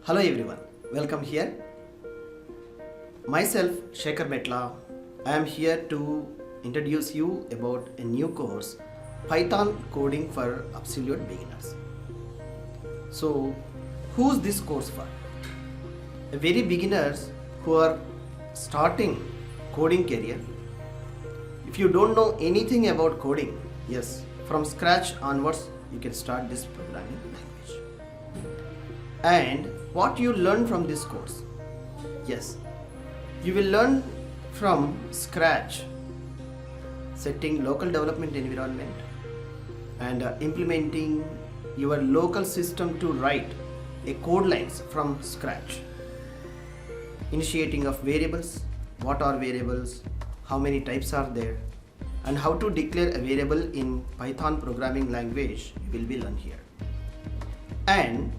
Hello everyone, welcome here. Myself Shekhar Metla. I am here to introduce you about a new course, Python coding for absolute beginners. So, who's this course for? A very beginners who are starting coding career. If you don't know anything about coding, yes, from scratch onwards you can start this programming language. And what you learn from this course? Yes, you will learn from scratch setting local development environment and implementing your local system to write a code lines from scratch. Initiating of variables, what are variables, how many types are there, and how to declare a variable in Python programming language you will be learn here. And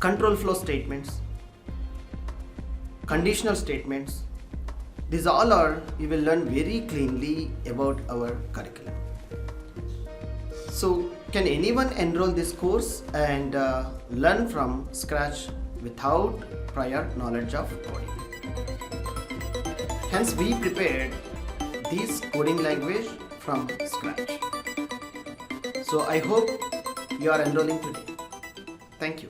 control flow statements, conditional statements, these all are you will learn very cleanly about our curriculum. So can anyone enroll this course and learn from scratch without prior knowledge of coding? Hence we prepared this coding language from scratch. So I hope you are enrolling today. Thank you.